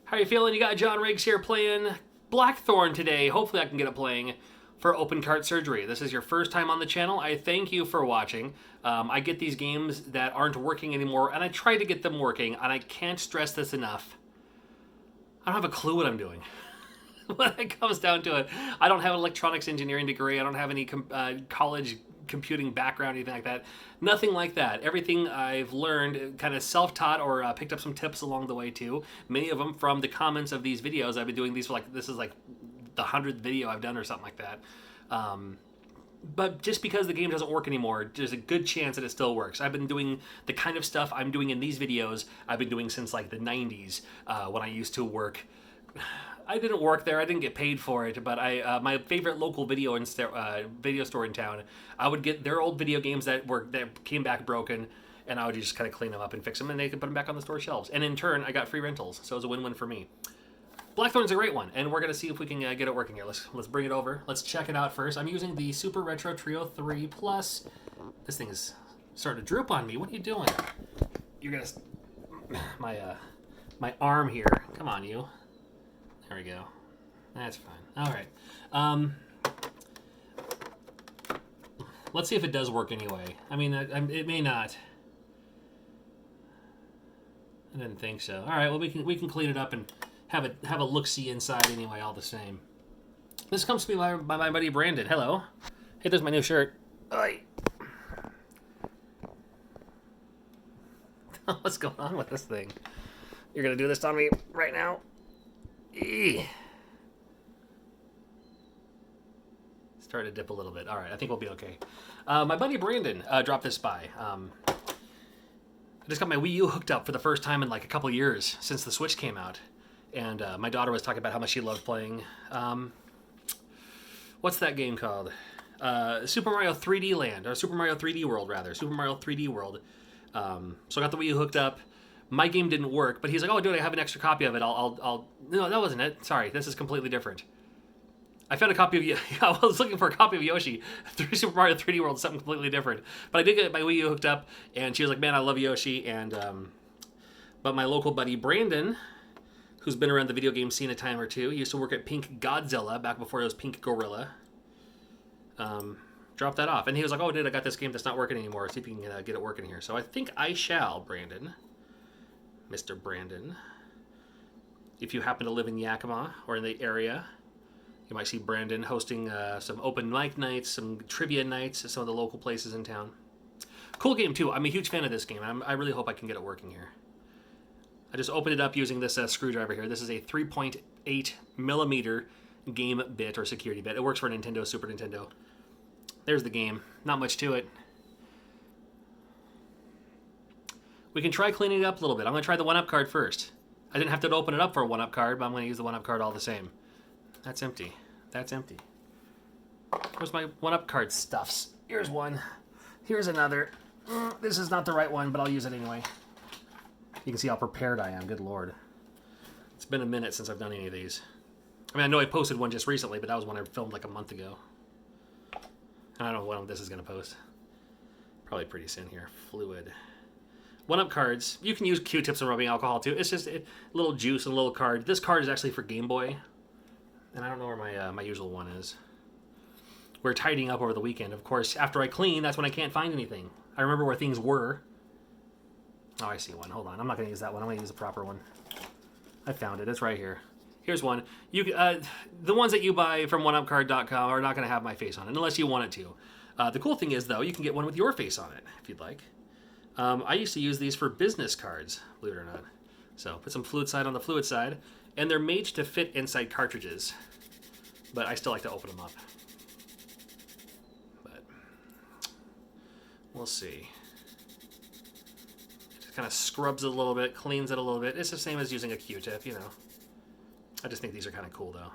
How are you feeling? You got John Riggs here playing Blackthorne today. Hopefully I can get it playing for open cart surgery. This is your first time on the channel. I thank you for watching. I get these games that aren't working anymore, and I try to get them working, and I can't stress this enough. I don't have a clue what I'm doing. When it comes down to it, I don't have an electronics engineering degree. I don't have any college computing background, anything like that. Nothing like that. Everything I've learned kind of self-taught or picked up some tips along the way too. Many of them from the comments of these videos. I've been doing these for this is like the 100th video I've done or something like that. But just because the game doesn't work anymore, there's a good chance that it still works. I've been doing the kind of stuff I'm doing in these videos, I've been doing since like the 90s when I used to work. I didn't work there. I didn't get paid for it, but my favorite local video store in town, I would get their old video games that came back broken, and I would just kind of clean them up and fix them, and they could put them back on the store shelves. And in turn, I got free rentals, so it was a win-win for me. Blackthorne's a great one, and we're gonna see if we can get it working here. Let's bring it over. Let's check it out first. I'm using the Super Retro Trio 3 Plus. This thing is starting to droop on me. What are you doing? You're gonna my arm here. Come on, you. There we go. That's fine. All right. Let's see if it does work anyway. I mean, it may not. I didn't think so. All right. Well, we can clean it up and have a look-see inside anyway. All the same. This comes to me by my buddy Brandon. Hello. Hey, there's my new shirt. Oi. What's going on with this thing? You're gonna do this on me right now? Started to dip a little bit. All right, I think we'll be okay. My buddy Brandon dropped this by. I just got my Wii U hooked up for the first time in like a couple years since the Switch came out. And my daughter was talking about how much she loved playing. What's that game called? Super Mario 3D Land, or Super Mario 3D World, rather. Super Mario 3D World. So I got the Wii U hooked up. My game didn't work, but he's like, "Oh, dude, I have an extra copy of it. I'll." No, that wasn't it. Sorry, this is completely different. I found a copy of. I was looking for a copy of Yoshi. Super Mario 3D World is something completely different. But I did get my Wii U hooked up, and she was like, "Man, I love Yoshi." And but my local buddy Brandon, who's been around the video game scene a time or two, he used to work at Pink Godzilla back before it was Pink Gorilla. Dropped that off, and he was like, "Oh, dude, I got this game that's not working anymore. See if you can get it working here." So I think I shall, Brandon. Mr. Brandon. If you happen to live in Yakima or in the area, you might see Brandon hosting some open mic nights, some trivia nights at some of the local places in town. Cool game, too. I'm a huge fan of this game. I really hope I can get it working here. I just opened it up using this screwdriver here. This is a 3.8 millimeter game bit or security bit. It works for Nintendo, Super Nintendo. There's the game. Not much to it. We can try cleaning it up a little bit. I'm going to try the 1-up card first. I didn't have to open it up for a 1-up card, but I'm going to use the 1-up card all the same. That's empty. That's empty. Where's my 1-up card stuffs? Here's one. Here's another. This is not the right one, but I'll use it anyway. You can see how prepared I am. Good Lord. It's been a minute since I've done any of these. I mean, I know I posted one just recently, but that was one I filmed like a month ago. I don't know when this is going to post. Probably pretty soon here. Fluid. 1-up cards, you can use Q-tips and rubbing alcohol too. It's just a little juice and a little card. This card is actually for Game Boy. And I don't know where my usual one is. We're tidying up over the weekend. Of course, after I clean, that's when I can't find anything. I remember where things were. Oh, I see one. Hold on. I'm not going to use that one. I'm going to use the proper one. I found it. It's right here. Here's one. The ones that you buy from 1upcard.com are not going to have my face on it, unless you want it to. The cool thing is, though, you can get one with your face on it, if you'd like. I used to use these for business cards, believe it or not. So put some fluid side on the fluid side, and they're made to fit inside cartridges. But I still like to open them up. But we'll see. It just kind of scrubs it a little bit, cleans it a little bit. It's the same as using a Q-tip, you know. I just think these are kind of cool, though.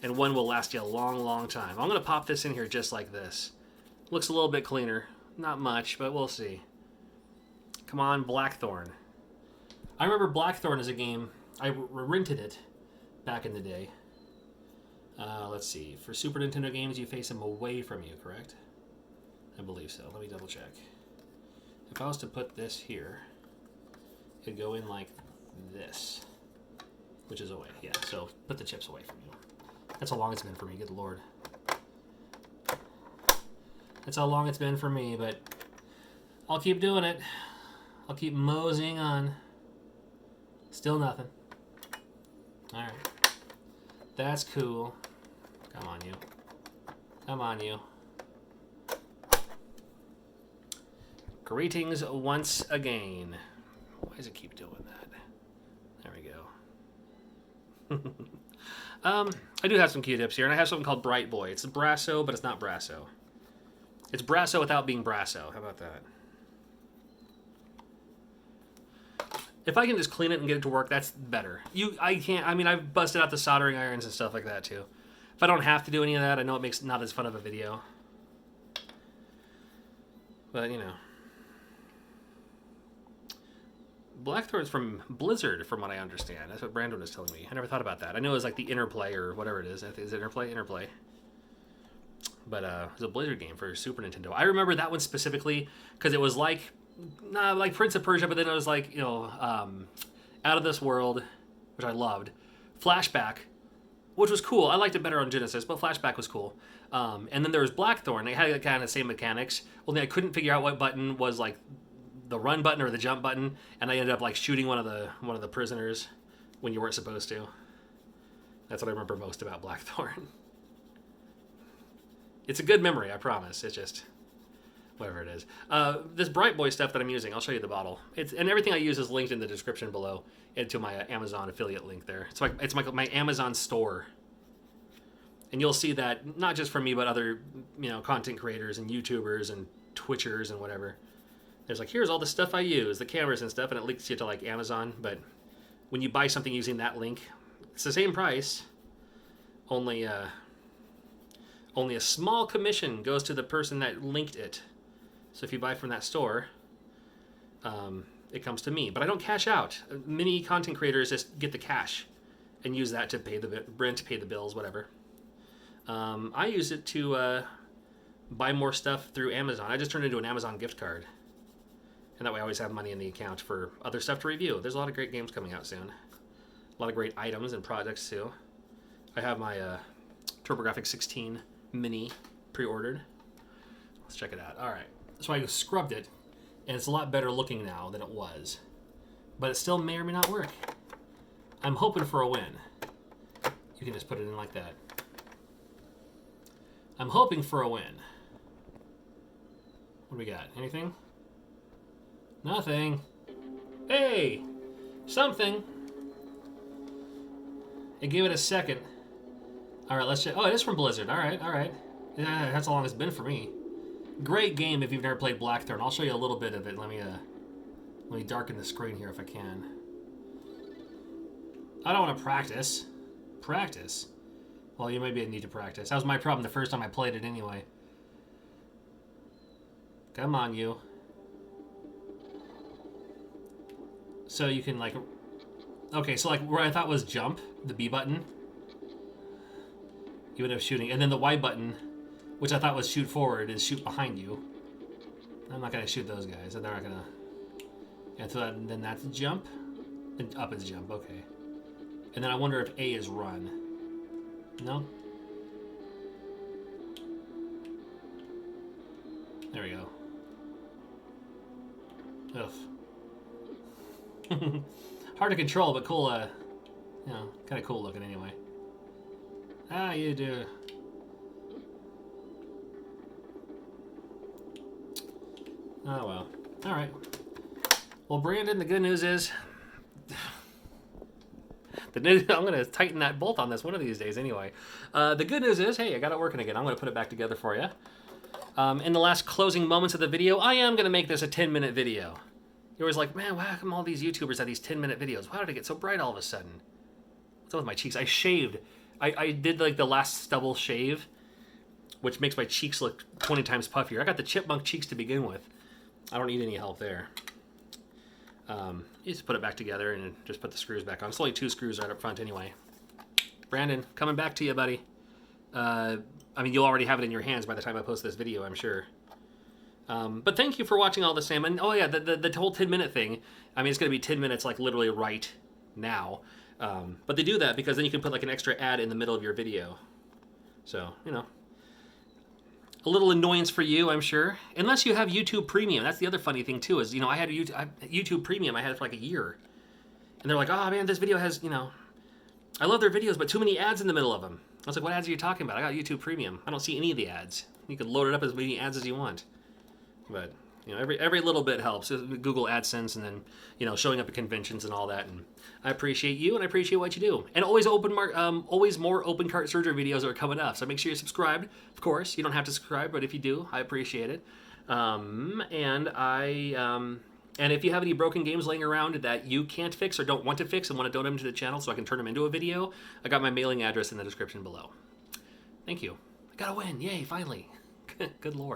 And one will last you a long, long time. I'm going to pop this in here just like this. Looks a little bit cleaner. Not much, but we'll see. Come on, Blackthorne. I remember Blackthorne as a game. I rented it back in the day. Let's see. For Super Nintendo games, you face them away from you, correct? I believe so. Let me double check. If I was to put this here, it could go in like this. which is away. Yeah, so put the chips away from you. That's how long it's been for me, good lord. That's how long it's been for me, but I'll keep doing it. I'll keep moseying on. Still nothing. Alright. That's cool. Come on, you. Come on, you. Greetings once again. Why does it keep doing that? There we go. I do have some Q-tips here, and I have something called Bright Boy. It's Brasso, but it's not Brasso. It's Brasso without being Brasso. How about that? If I can just clean it and get it to work, that's better. I can't. I mean, I've busted out the soldering irons and stuff like that too. If I don't have to do any of that, I know it makes not as fun of a video. But you know, Blackthorne's from Blizzard, from what I understand. That's what Brandon was telling me. I never thought about that. I know it was like the Interplay or whatever it is. Is it Interplay? Interplay. But it was a Blizzard game for Super Nintendo. I remember that one specifically because it was like Prince of Persia, but then it was like, you know, Out of This World, which I loved. Flashback, which was cool. I liked it better on Genesis, but Flashback was cool. And then there was Blackthorne. They had kind of the same mechanics, only I couldn't figure out what button was like the run button or the jump button, and I ended up like shooting one of the prisoners when you weren't supposed to. That's what I remember most about Blackthorne. It's a good memory, I promise. It's just whatever it is. This Bright Boy stuff that I'm using, I'll show you the bottle. And everything I use is linked in the description below and to my Amazon affiliate link there. It's my Amazon store. And you'll see that not just from me, but other, you know, content creators and YouTubers and Twitchers and whatever. There's like, here's all the stuff I use, the cameras and stuff, and it links you to like Amazon. But when you buy something using that link, it's the same price. Only a small commission goes to the person that linked it. So if you buy from that store, it comes to me. But I don't cash out. Many content creators just get the cash and use that to pay the rent, pay the bills, whatever. I use it to buy more stuff through Amazon. I just turned it into an Amazon gift card. And that way I always have money in the account for other stuff to review. There's a lot of great games coming out soon. A lot of great items and projects too. I have my TurboGrafx 16 Mini pre-ordered. Let's check it out. All right. So I scrubbed it, and it's a lot better looking now than it was. But it still may or may not work. I'm hoping for a win. You can just put it in like that. I'm hoping for a win. What do we got? Anything? Nothing. Hey! Something. I gave it a second. Alright, let's check. Oh, it is from Blizzard. Alright, alright. Yeah, that's how long it's been for me. Great game if you've never played Blackthorne. I'll show you a little bit of it. Let me darken the screen here if I can. I don't want to practice. Practice? Well, you maybe need to practice. That was my problem the first time I played it anyway. Come on, you. So you can, like... Okay, so, like, where I thought was jump, the B button, you end up shooting. And then the Y button, which I thought was shoot forward, is shoot behind you. I'm not going to shoot those guys. They're not going to... And so then that's jump. And up is jump, okay. And then I wonder if A is run. No? There we go. Ugh. Hard to control, but cool, you know, kind of cool looking anyway. Ah, you do. Oh, well. All right. Well, Brandon, the good news is... I'm going to tighten that bolt on this one of these days anyway. The good news is, hey, I got it working again. I'm going to put it back together for you. In the last closing moments of the video, I am going to make this a 10-minute video. You're always like, man, how come all these YouTubers have these 10-minute videos? Why did it get so bright all of a sudden? What's up with my cheeks? I shaved. I did like the last stubble shave, which makes my cheeks look 20 times puffier. I got the chipmunk cheeks to begin with. I don't need any help there. You just put it back together and just put the screws back on. It's only 2 screws right up front anyway. Brandon, coming back to you, buddy. I mean, you'll already have it in your hands by the time I post this video, I'm sure. But thank you for watching all the salmon. Oh yeah, the whole 10-minute thing. I mean, it's going to be 10 minutes, like literally right now. But they do that because then you can put like an extra ad in the middle of your video. So, you know, a little annoyance for you, I'm sure. Unless you have YouTube Premium. That's the other funny thing, too, is, you know, I had YouTube Premium. I had it for like a year. And they're like, oh, man, this video has, you know, I love their videos, but too many ads in the middle of them. I was like, what ads are you talking about? I got YouTube Premium. I don't see any of the ads. You can load it up as many ads as you want. But, you know, every little bit helps. Google AdSense and then, you know, showing up at conventions and all that. And I appreciate you and I appreciate what you do. And always always more open cart surgery videos are coming up. So make sure you're subscribed. Of course, you don't have to subscribe, but if you do, I appreciate it. And if you have any broken games laying around that you can't fix or don't want to fix and want to donate them to the channel so I can turn them into a video, I got my mailing address in the description below. Thank you. I got a win. Yay, finally. Good Lord.